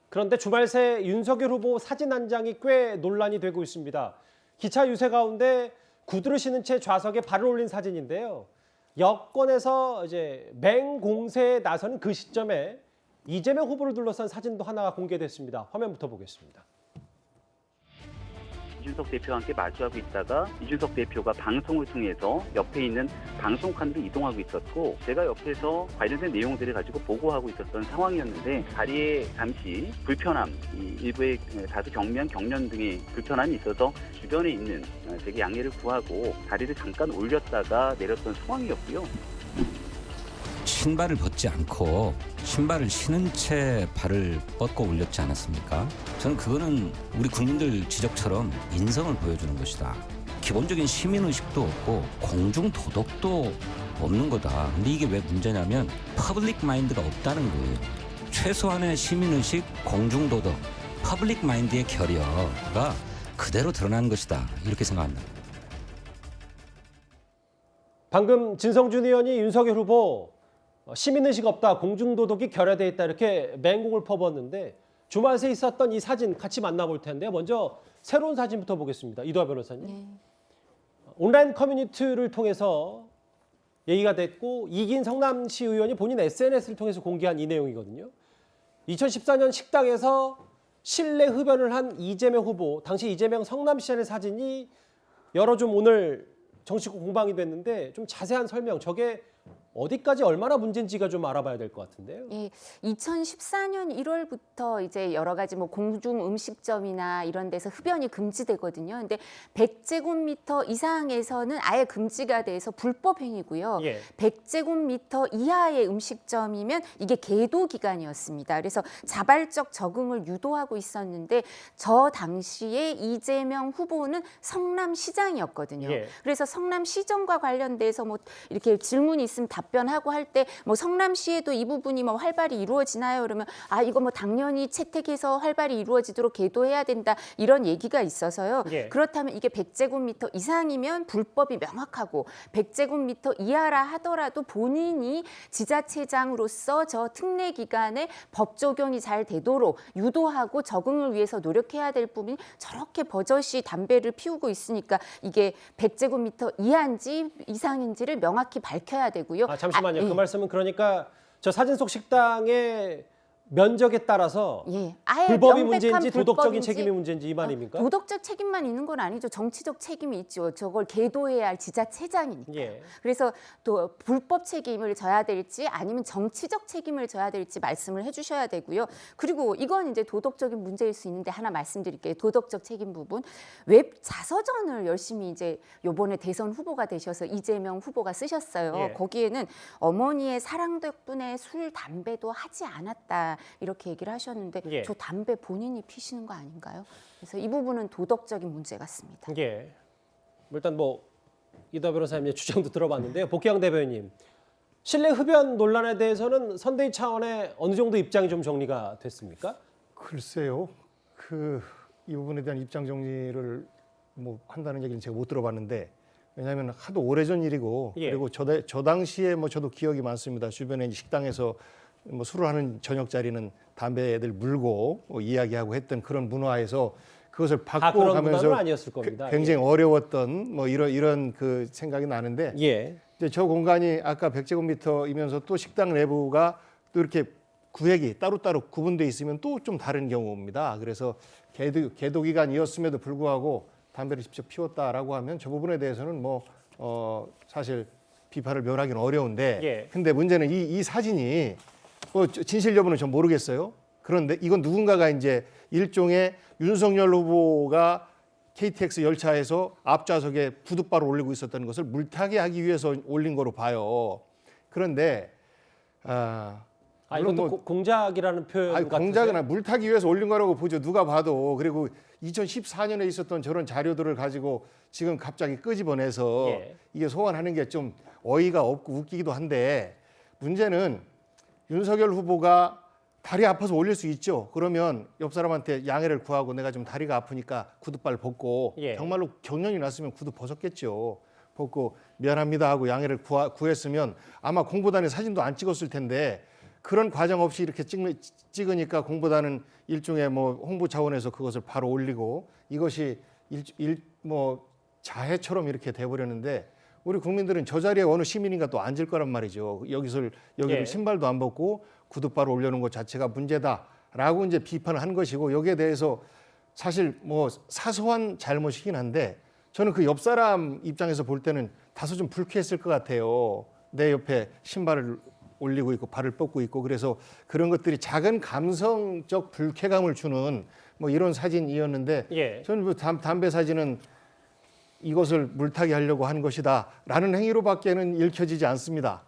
그런데 주말 새 윤석열 후보 사진 한 장이 꽤 논란이 되고 있습니다. 기차 유세 가운데 구두를 신은 채 좌석에 발을 올린 사진인데요. 여권에서 이제 맹공세에 나선 그 시점에 이재명 후보를 둘러싼 사진도 하나가 공개됐습니다. 화면부터 보겠습니다. 이준석 대표와 함께 마주하고 있다가 이준석 대표가 방송을 통해서 옆에 있는 방송칸으로 이동하고 있었고, 제가 옆에서 관련된 내용들을 가지고 보고하고 있었던 상황이었는데, 다리에 잠시 불편함, 일부의 다소 경련 등의 불편함이 있어서 주변에 있는 제게 양해를 구하고 다리를 잠깐 올렸다가 내렸던 상황이었고요. 신발을 벗지 않고 신발을 신은 채 발을 뻗고 올렸지 않았습니까? 저는 그거는 우리 국민들 지적처럼 인성을 보여주는 것이다. 기본적인 시민의식도 없고 공중도덕도 없는 거다. 근데 이게 왜 문제냐면 퍼블릭 마인드가 없다는 거예요. 최소한의 시민의식, 공중도덕, 퍼블릭 마인드의 결여가 그대로 드러난 것이다. 이렇게 생각합니다. 방금 진성준 의원이 윤석열 후보 시민의식 없다, 공중도덕이 결여돼 있다 이렇게 맹공을 퍼붓는데, 주말 새 있었던 이 사진 같이 만나볼 텐데요. 먼저 새로운 사진부터 보겠습니다. 이도하 변호사님. 네. 온라인 커뮤니티를 통해서 얘기가 됐고, 이긴 성남시 의원이 본인 SNS를 통해서 공개한 이 내용이거든요. 2014년 식당에서 실내 흡연을 한 이재명 후보, 당시 이재명 성남시장의 사진이 여러 좀 오늘 정치권 공방이 됐는데, 좀 자세한 설명, 저게 어디까지 얼마나 문제인지가 좀 알아봐야 될 것 같은데요. 예, 2014년 1월부터 이제 여러 가지 뭐 공중 음식점이나 이런 데서 흡연이 금지되거든요. 근데 100제곱미터 이상에서는 아예 금지가 돼서 불법 행위고요. 예. 100제곱미터 이하의 음식점이면 이게 계도 기간이었습니다. 그래서 자발적 적응을 유도하고 있었는데, 저 당시에 이재명 후보는 성남시장이었거든요. 예. 그래서 성남시정과 관련돼서 뭐 이렇게 질문이 있으면 답변하고 할 때 뭐 성남시에도 이 부분이 뭐 활발히 이루어지나요? 그러면 이거 뭐 당연히 채택해서 활발히 이루어지도록 계도해야 된다, 이런 얘기가 있어서요. 예. 그렇다면 이게 100제곱미터 이상이면 불법이 명확하고, 100제곱미터 이하라 하더라도 본인이 지자체장으로서 저 특례 기간에 법 적용이 잘 되도록 유도하고 적응을 위해서 노력해야 될 부분이 저렇게 버젓이 담배를 피우고 있으니까 이게 100제곱미터 이하인지 이상인지를 명확히 밝혀야 되고요. 잠시만요. 그 예. 말씀은 그러니까 저 사진 속 식당의 면적에 따라서 예, 아예 불법이 명백한 문제인지 도덕적인 불법인지, 책임이 문제인지 이 말입니까? 도덕적 책임만 있는 건 아니죠. 정치적 책임이 있죠. 저걸 계도해야 할 지자체장이니까. 예. 그래서 또 불법 책임을 져야 될지 아니면 정치적 책임을 져야 될지 말씀을 해주셔야 되고요. 그리고 이건 이제 도덕적인 문제일 수 있는데 하나 말씀드릴게요. 도덕적 책임 부분. 웹 자서전을 열심히 이제 요번에 대선 후보가 되셔서 이재명 후보가 쓰셨어요. 예. 거기에는 어머니의 사랑 덕분에 술, 담배도 하지 않았다, 이렇게 얘기를 하셨는데, 예. 저 담배 본인이 피시는 거 아닌가요? 그래서 이 부분은 도덕적인 문제 같습니다. 예. 일단 뭐 이도하 변호사님의 주장도 들어봤는데요. 복희영 대변인, 실내 흡연 논란에 대해서는 선대위 차원의 어느 정도 입장이 좀 정리가 됐습니까? 글쎄요. 이 부분에 대한 입장 정리를 뭐 한다는 얘기는 제가 못 들어봤는데, 왜냐하면 하도 오래전 일이고, 예. 그리고 저 당시에 뭐 저도 기억이 많습니다. 주변에 식당에서 뭐 술을 하는 저녁 자리는 담배들 물고 이야기하고 했던 그런 문화에서 그것을 그런 바꿔가면서 문화는 아니었을 겁니다. 굉장히 어려웠던 뭐 이런 그 생각이 나는데, 예. 이제 저 공간이 아까 100제곱미터이면서 또 식당 내부가 또 이렇게 구획이 따로따로 구분돼 있으면 또 좀 다른 경우입니다. 그래서 계도 기간이었음에도 불구하고 담배를 직접 피웠다라고 하면 저 부분에 대해서는 뭐 사실 비판을 면하기는 어려운데, 예. 근데 문제는 이 사진이 뭐 진실 여부는 전 모르겠어요. 그런데 이건 누군가가 이제 일종의 윤석열 후보가 KTX 열차에서 앞좌석에 구둣발을 올리고 있었다는 것을 물타기 하기 위해서 올린 거로 봐요. 그런데 물론 이것도 공작이라는 표현 같은데. 공작은 물타기 위해서 올린 거라고 보죠. 누가 봐도. 그리고 2014년에 있었던 저런 자료들을 가지고 지금 갑자기 끄집어내서 예. 이게 소환하는 게 좀 어이가 없고 웃기기도 한데, 문제는 윤석열 후보가 다리 아파서 올릴 수 있죠. 그러면 옆 사람한테 양해를 구하고 내가 좀 다리가 아프니까 구두발 벗고, 예. 정말로 경련이 났으면 구두 벗었겠죠. 벗고 미안합니다 하고 양해를 구했으면 아마 공보단에 사진도 안 찍었을 텐데, 그런 과정 없이 이렇게 찍으니까 공보다는 일종의 뭐 홍보 차원에서 그것을 바로 올리고 이것이 뭐 자해처럼 이렇게 돼버렸는데 우리 국민들은 저 자리에 어느 시민인가 또 앉을 거란 말이죠. 여기를 예. 신발도 안 벗고 구두바를 올려놓은 것 자체가 문제다라고 이제 비판을 한 것이고 여기에 대해서 사실 뭐 사소한 잘못이긴 한데 저는 그 옆 사람 입장에서 볼 때는 다소 좀 불쾌했을 것 같아요. 내 옆에 신발을 올리고 있고 발을 뻗고 있고 그래서 그런 것들이 작은 감성적 불쾌감을 주는 뭐 이런 사진이었는데 예. 저는 뭐 담배 사진은 이것을 물타기 하려고 한 것이다라는 행위로밖에는 읽혀지지 않습니다.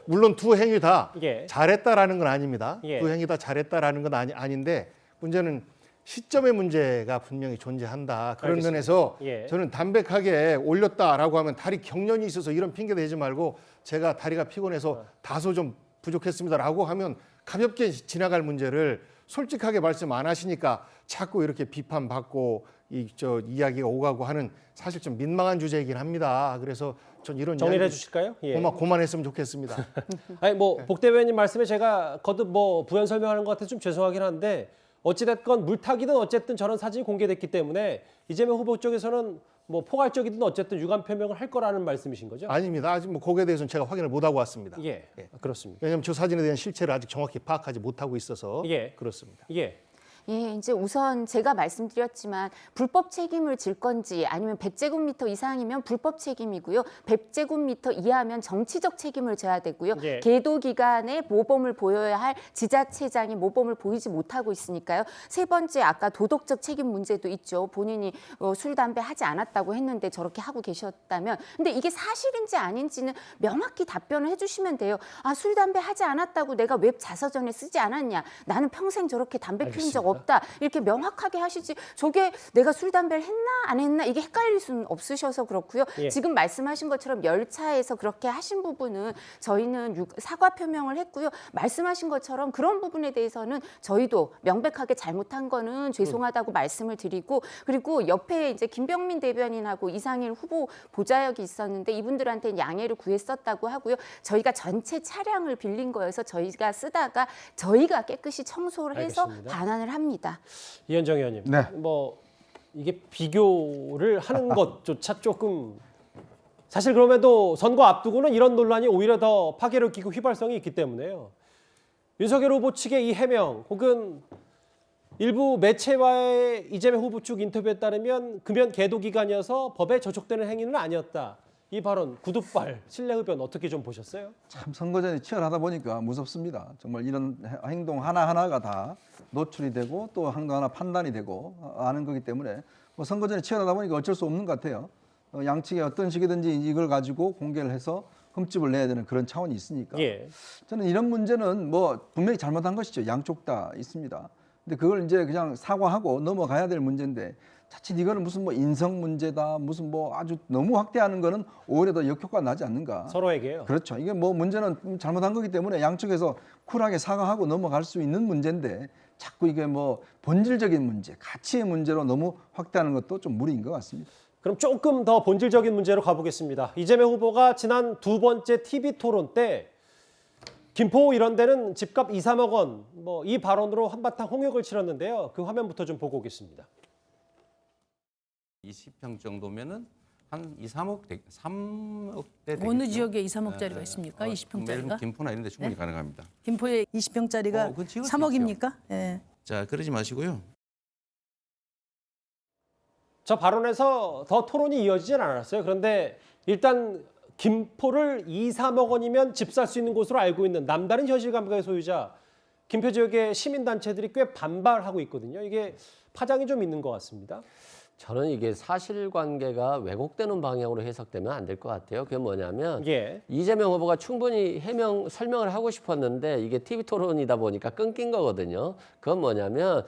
물론 두 행위 다 예. 잘했다라는 건 아닙니다. 예. 두 행위 다 잘했다라는 건 아닌데 문제는 시점의 문제가 분명히 존재한다. 그런 알겠습니다. 면에서 예. 저는 담백하게 올렸다라고 하면 다리 경련이 있어서 이런 핑계 대지 말고 제가 다리가 피곤해서 다소 좀 부족했습니다라고 하면 가볍게 지나갈 문제를 솔직하게 말씀 안 하시니까 자꾸 이렇게 비판받고 이야기가 오가고 하는 사실 좀 민망한 주제이긴 합니다. 그래서 전 이런 정리를 이야기 해주실까요? 예. 고만했으면 좋겠습니다. 아니 뭐 복대변인 말씀에 제가 거듭 뭐 부연 설명하는 것 같아서 좀 죄송하긴 한데 어찌됐건 물타기든 어쨌든 저런 사진이 공개됐기 때문에 이재명 후보 쪽에서는 뭐 포괄적이든 어쨌든 유감 표명을 할 거라는 말씀이신 거죠? 아닙니다. 아직 뭐 거기에 대해서는 제가 확인을 못 하고 왔습니다. 예, 그렇습니다. 왜냐하면 저 사진에 대한 실체를 아직 정확히 파악하지 못하고 있어서 예. 그렇습니다. 예. 예, 이제 우선 제가 말씀드렸지만 불법 책임을 질 건지 아니면 100제곱미터 이상이면 불법 책임이고요. 100제곱미터 이하면 정치적 책임을 져야 되고요. 예. 계도 기간에 모범을 보여야 할 지자체장이 모범을 보이지 못하고 있으니까요. 세 번째 아까 도덕적 책임 문제도 있죠. 본인이 술, 담배 하지 않았다고 했는데 저렇게 하고 계셨다면 근데 이게 사실인지 아닌지는 명확히 답변을 해주시면 돼요. 아, 술, 담배 하지 않았다고 내가 웹 자서전에 쓰지 않았냐. 나는 평생 저렇게 담배 피운 적 없다. 이렇게 명확하게 하시지. 저게 내가 술, 담배를 했나 안 했나 이게 헷갈릴 수는 없으셔서 그렇고요. 예. 지금 말씀하신 것처럼 열차에서 그렇게 하신 부분은 저희는 사과 표명을 했고요. 말씀하신 것처럼 그런 부분에 대해서는 저희도 명백하게 잘못한 거는 죄송하다고 말씀을 드리고 그리고 옆에 이제 김병민 대변인하고 이상일 후보 보좌역이 있었는데 이분들한테는 양해를 구했었다고 하고요. 저희가 전체 차량을 빌린 거여서 저희가 쓰다가 저희가 깨끗이 청소를 해서 알겠습니다. 반환을 합니다. 이현정 의원님. 네. 뭐 이게 비교를 하는 것조차 조금 사실 그럼에도 선거 앞두고는 이런 논란이 오히려 더 파괴를 끼고 휘발성이 있기 때문에요. 윤석열 후보 측의 이 해명 혹은 일부 매체와의 이재명 후보 측 인터뷰에 따르면 금연 계도 기간이어서 법에 저촉되는 행위는 아니었다. 이 발언, 구두발, 신뢰흡연 어떻게 좀 보셨어요? 참 선거전이 치열하다 보니까 무섭습니다. 정말 이런 행동 하나하나가 다 노출이 되고 또 하나 판단이 되고 하는 거기 때문에 뭐 선거전이 치열하다 보니까 어쩔 수 없는 것 같아요. 양측에 어떤 식이든지 이걸 가지고 공개를 해서 흠집을 내야 되는 그런 차원이 있으니까 예. 저는 이런 문제는 뭐 분명히 잘못한 것이죠. 양쪽 다 있습니다. 근데 그걸 이제 그냥 사과하고 넘어가야 될 문제인데 자칫 이거는 무슨 뭐 인성 문제다 무슨 뭐 아주 너무 확대하는 거는 오히려 더 역효과가 나지 않는가. 서로에게요. 그렇죠. 이게 뭐 문제는 잘못한 거기 때문에 양쪽에서 쿨하게 사과하고 넘어갈 수 있는 문제인데 자꾸 이게 뭐 본질적인 문제, 가치의 문제로 너무 확대하는 것도 좀 무리인 것 같습니다. 그럼 조금 더 본질적인 문제로 가보겠습니다. 이재명 후보가 지난 두 번째 TV 토론 때 김포 이런 데는 집값 2, 3억 원 뭐 이 발언으로 한바탕 홍역을 치렀는데요. 그 화면부터 좀 보고 오겠습니다. 20평 정도면은 한 2, 3억대 되겠죠. 어느 지역에 2, 3억짜리가 있습니까? 20평짜리가? 김포나 이런 데 충분히 가능합니다. 김포에 20평짜리가 그건 지을 수 3억입니까? 예. 자, 그러지 마시고요. 저 발언에서 더 토론이 이어지진 않았어요. 그런데 일단 김포를 2, 3억 원이면 집 살 수 있는 곳으로 알고 있는 남다른 현실 감각의 소유자 김포 지역의 시민단체들이 꽤 반발하고 있거든요. 이게 파장이 좀 있는 것 같습니다. 저는 이게 사실관계가 왜곡되는 방향으로 해석되면 안 될 것 같아요. 그게 뭐냐면 예. 이재명 후보가 충분히 설명을 하고 싶었는데 이게 TV 토론이다 보니까 끊긴 거거든요. 그건 뭐냐면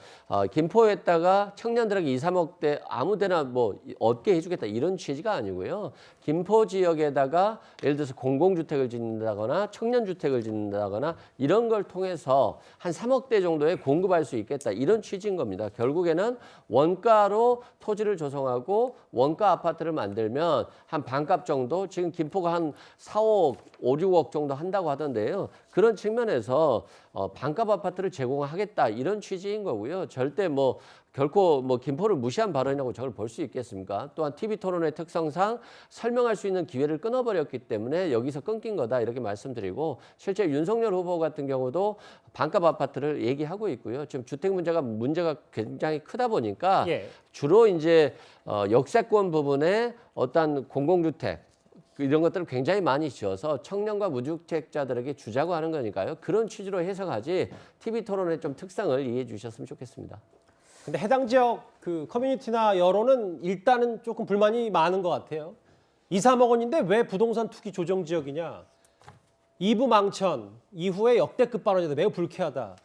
김포에다가 청년들에게 2, 3억대 아무데나 뭐 얻게 해주겠다 이런 취지가 아니고요. 김포 지역에다가 예를 들어서 공공주택을 짓는다거나 청년주택을 짓는다거나 이런 걸 통해서 한 3억대 정도에 공급할 수 있겠다 이런 취지인 겁니다. 결국에는 원가로 토지를 조성하고 원가 아파트를 만들면 한 반값 정도 지금 김포가 한 4억, 5, 6억 정도 한다고 하던데요. 그 그런 측면에서 반값 아파트를 제공하겠다 이런 취지인 거고요. 절대 뭐 결코 뭐 김포를 무시한 발언이라고 저걸 볼 수 있겠습니까? 또한 TV 토론의 특성상 설명할 수 있는 기회를 끊어버렸기 때문에 여기서 끊긴 거다 이렇게 말씀드리고 실제 윤석열 후보 같은 경우도 반값 아파트를 얘기하고 있고요. 지금 주택 문제가 굉장히 크다 보니까 예. 주로 이제 역세권 부분에 어떤 공공주택 이런 것들을 굉장히 많이 지어서 청년과 무주택자들에게 주자고 하는 거니까요. 그런 취지로 해석하지 TV 토론의 좀 특성을 이해해 주셨으면 좋겠습니다. 근데 해당 지역 그 커뮤니티나 여론은 일단은 조금 불만이 많은 것 같아요. 2, 3억 원인데 왜 부동산 투기 조정 지역이냐. 2부 망천 이후에 역대급 발언이다. 매우 불쾌하다.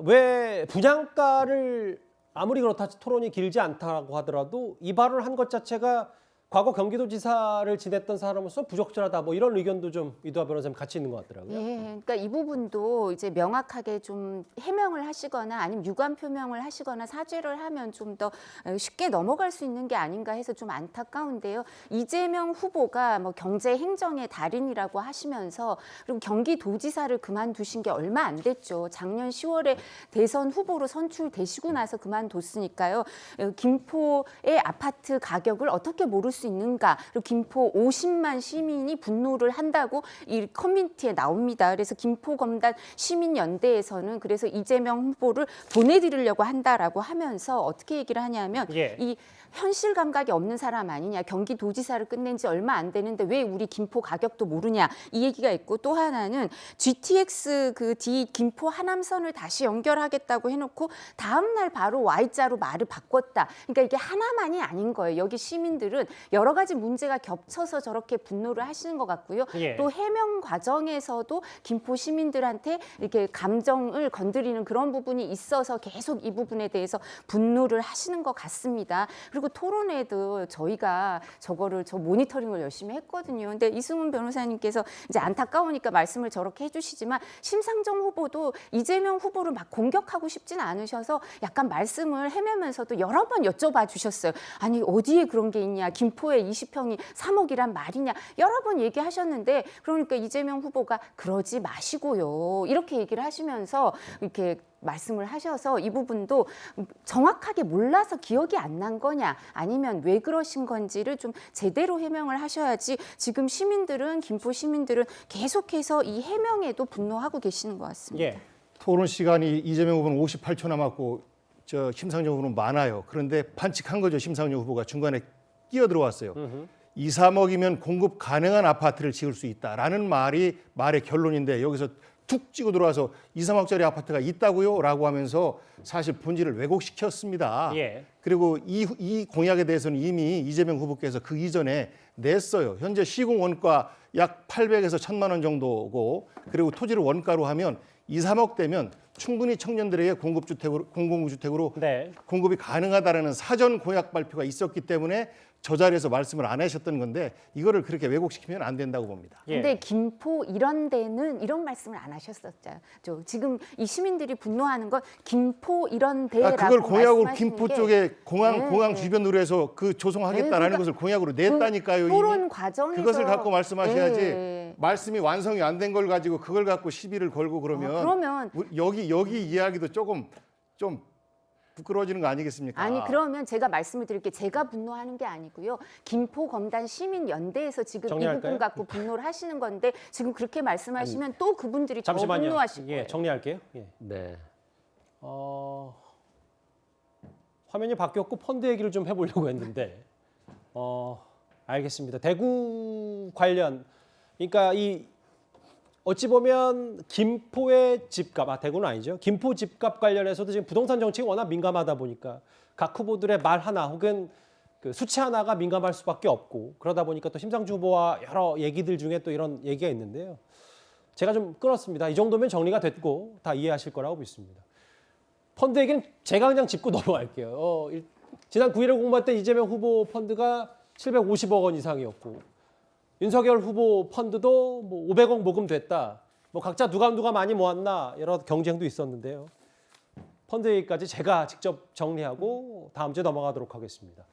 왜 분양가를 아무리 그렇다 토론이 길지 않다고 하더라도 이 발언을 한 것 자체가 과거 경기도지사를 지냈던 사람으로서 부적절하다. 뭐 이런 의견도 좀 이두하 변호사님 같이 있는 것 같더라고요. 예, 그러니까 이 부분도 이제 명확하게 좀 해명을 하시거나 아니면 유감 표명을 하시거나 사죄를 하면 좀 더 쉽게 넘어갈 수 있는 게 아닌가 해서 좀 안타까운데요. 이재명 후보가 뭐 경제 행정의 달인이라고 하시면서 그리고 경기도지사를 그만두신 게 얼마 안 됐죠. 작년 10월에 대선 후보로 선출되시고 나서 그만뒀으니까요. 김포의 아파트 가격을 어떻게 모를 수 있는가? 그리고 김포 50만 시민이 분노를 한다고 이 커뮤니티에 나옵니다. 그래서 김포검단 시민연대에서는 그래서 이재명 후보를 보내드리려고 한다라고 하면서 어떻게 얘기를 하냐면 예. 이 현실 감각이 없는 사람 아니냐. 경기도지사를 끝낸 지 얼마 안 되는데 왜 우리 김포 가격도 모르냐. 이 얘기가 있고 또 하나는 GTX 그 D 김포 하남선을 다시 연결하겠다고 해놓고 다음 날 바로 Y자로 말을 바꿨다. 그러니까 이게 하나만이 아닌 거예요. 여기 시민들은 여러 가지 문제가 겹쳐서 저렇게 분노를 하시는 것 같고요. 예. 또 해명 과정에서도 김포 시민들한테 이렇게 감정을 건드리는 그런 부분이 있어서 계속 이 부분에 대해서 분노를 하시는 것 같습니다. 그리고 토론회도 저희가 저 모니터링을 열심히 했거든요. 근데 이승훈 변호사님께서 이제 안타까우니까 말씀을 저렇게 해주시지만 심상정 후보도 이재명 후보를 막 공격하고 싶진 않으셔서 약간 말씀을 헤매면서도 여러 번 여쭤봐 주셨어요. 아니 어디에 그런 게 있냐. 김포에 20평이 3억이란 말이냐. 여러 번 얘기하셨는데 그러니까 이재명 후보가 그러지 마시고요. 이렇게 얘기를 하시면서 이렇게 말씀을 하셔서 이 부분도 정확하게 몰라서 기억이 안 난 거냐 아니면 왜 그러신 건지를 좀 제대로 해명을 하셔야지 지금 시민들은 김포 시민들은 계속해서 이 해명에도 분노하고 계시는 것 같습니다. 예. 토론 시간이 이재명 후보는 58초 남았고 저 심상정 후보는 많아요. 그런데 반칙한 거죠. 심상정 후보가 중간에 끼어 들어왔어요. 2, 3억이면 공급 가능한 아파트를 지을 수 있다라는 말이 말의 결론인데 여기서 툭 치고 들어와서 2, 3억짜리 아파트가 있다고요? 라고 하면서 사실 본질을 왜곡시켰습니다. 예. 그리고 이 공약에 대해서는 이미 이재명 후보께서 그 이전에 냈어요. 현재 시공 원가 약 800에서 1,000만 원 정도고 그리고 토지를 원가로 하면 2, 3억 되면 충분히 청년들에게 공공주택으로 네. 공급이 가능하다는 사전 공약 발표가 있었기 때문에 저 자리에서 말씀을 안 하셨던 건데 이거를 그렇게 왜곡시키면 안 된다고 봅니다. 예. 근데 김포 이런 데는 이런 말씀을 안 하셨었죠. 지금 이 시민들이 분노하는 건 김포 이런 데라고 그걸 공약으로 말씀하시는 김포 게 쪽에 네, 공항 네. 주변으로 해서 그 조성하겠다라는 네, 그러니까 것을 공약으로 냈다니까요. 토론 이미. 과정에서 그것을 갖고 말씀하셔야지 네. 말씀이 완성이 안 된 걸 가지고 그걸 갖고 시비를 걸고 그러면 여기 이야기도 조금 좀 부끄러워지는 거 아니겠습니까? 아니 그러면 제가 말씀을 드릴게요. 제가 분노하는 게 아니고요. 김포 검단 시민연대에서 지금 정리할까요? 이 부분 갖고 분노를 하시는 건데 지금 그렇게 말씀하시면 또 그분들이 더 잠시만요. 분노하실 거예요. 예, 정리할게요. 예. 네. 화면이 바뀌었고 펀드 얘기를 좀 해보려고 했는데 알겠습니다. 대구 관련 그러니까 이 어찌 보면 김포의 집값, 대구는 아니죠. 김포 집값 관련해서도 지금 부동산 정책이 워낙 민감하다 보니까 각 후보들의 말 하나 혹은 그 수치 하나가 민감할 수밖에 없고 그러다 보니까 또 심상정 후보와 여러 얘기들 중에 또 이런 얘기가 있는데요. 제가 좀 끊었습니다. 이 정도면 정리가 됐고 다 이해하실 거라고 믿습니다. 펀드 얘기는 제가 그냥 짚고 넘어갈게요. 지난 9일에 공부할 때 이재명 후보 펀드가 750억 원 이상이었고 윤석열 후보 펀드도 뭐 500억 모금됐다. 뭐 각자 누가 많이 모았나 여러 경쟁도 있었는데요. 펀드 얘기까지 제가 직접 정리하고 다음 주에 넘어가도록 하겠습니다.